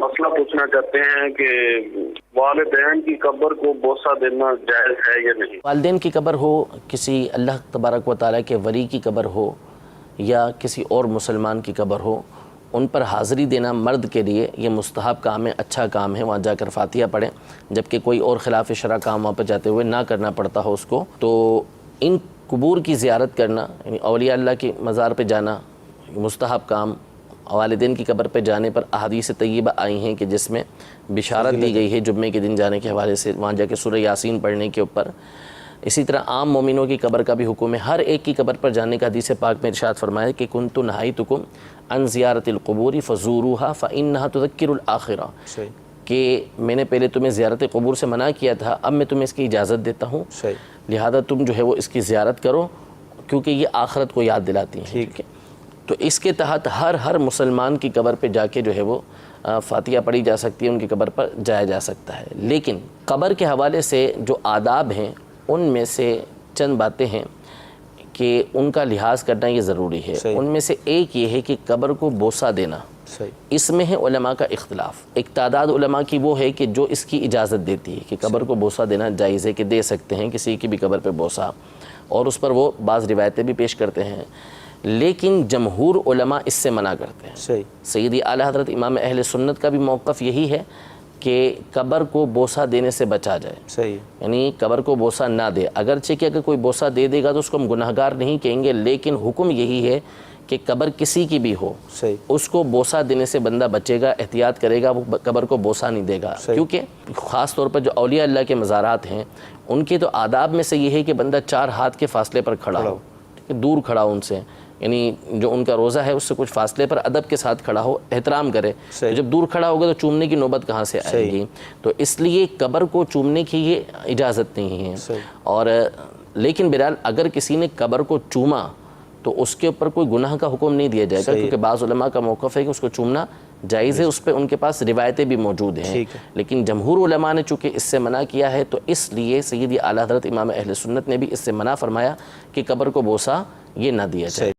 مسئلہ پوچھنا چاہتے ہیں کہ والدین کی قبر کو بوسہ دینا جائز ہے یا نہیں؟ والدین کی قبر ہو، کسی اللہ تبارک و تعالیٰ کے ولی کی قبر ہو یا کسی اور مسلمان کی قبر ہو، ان پر حاضری دینا مرد کے لیے یہ مستحب کام ہے، اچھا کام ہے، وہاں جا کر فاتحہ پڑھیں، جبکہ کوئی اور خلاف شرع کام وہاں پہ جاتے ہوئے نہ کرنا پڑتا ہو اس کو۔ تو ان قبور کی زیارت کرنا، یعنی اولیاء اللہ کی مزار پہ جانا مستحب کام، والدین کی قبر پہ جانے پر احادیث طیبہ آئی ہیں کہ جس میں بشارت دی گئی ہے جمعے کے دن جانے کے حوالے سے، وہاں جا کے سورہ یاسین پڑھنے کے اوپر۔ اسی طرح عام مومنوں کی قبر کا بھی حکم ہے، ہر ایک کی قبر پر جانے کا حدیث پاک میں ارشاد فرمایا کہ کنت نہیتکم عن زیارت القبور فزوروها فانها تذکر الآخرہ، کہ میں نے پہلے تمہیں زیارت قبور سے منع کیا تھا، اب میں تمہیں اس کی اجازت دیتا ہوں، لہذا تم جو ہے وہ اس کی زیارت کرو کیونکہ یہ آخرت کو یاد دلاتی ہیں۔ ٹھیک ہے، تو اس کے تحت ہر مسلمان کی قبر پہ جا کے جو ہے وہ فاتحہ پڑھی جا سکتی ہے، ان کی قبر پر جایا جا سکتا ہے۔ لیکن قبر کے حوالے سے جو آداب ہیں ان میں سے چند باتیں ہیں کہ ان کا لحاظ کرنا یہ ضروری ہے۔ ان میں سے ایک یہ ہے کہ قبر کو بوسہ دینا، اس میں ہے علماء کا اختلاف۔ ایک تعداد علماء کی وہ ہے کہ جو اس کی اجازت دیتی ہے کہ قبر کو بوسہ دینا جائز ہے، کہ دے سکتے ہیں کسی کی بھی قبر پہ بوسہ، اور اس پر وہ بعض روایتیں بھی پیش کرتے ہیں، لیکن جمہور علماء اس سے منع کرتے ہیں۔ سیدی اعلیٰ حضرت امام اہل سنت کا بھی موقف یہی ہے کہ قبر کو بوسہ دینے سے بچا جائے، یعنی قبر کو بوسہ نہ دے، اگرچہ کہ اگر کوئی بوسہ دے دے گا تو اس کو ہم گناہگار نہیں کہیں گے، لیکن حکم یہی ہے کہ قبر کسی کی بھی ہو اس کو بوسہ دینے سے بندہ بچے گا، احتیاط کرے گا، وہ قبر کو بوسہ نہیں دے گا، کیونکہ خاص طور پر جو اولیاء اللہ کے مزارات ہیں ان کے تو آداب میں سے یہ ہے کہ بندہ 4 ہاتھ کے فاصلے پر کھڑا ہو، دور کھڑا ہو ان سے، یعنی جو ان کا روزہ ہے اس سے کچھ فاصلے پر ادب کے ساتھ کھڑا ہو، احترام کرے۔ جب دور کھڑا ہوگا تو چومنے کی نوبت کہاں سے آئے گی؟ تو اس لیے قبر کو چومنے کی یہ اجازت نہیں ہے۔ اور لیکن بہرحال اگر کسی نے قبر کو چوما تو اس کے اوپر کوئی گناہ کا حکم نہیں دیا جائے گا، کیونکہ بعض علماء کا موقف ہے کہ اس کو چومنا جائز ہے، اس پہ ان کے پاس روایتیں بھی موجود ہیں، لیکن جمہور علماء نے چونکہ اس سے منع کیا ہے تو اس لیے سیدی اعلیٰ حضرت امام اہل سنت نے بھی اس سے منع فرمایا کہ قبر کو بوسہ یہ نہ دیا جائے۔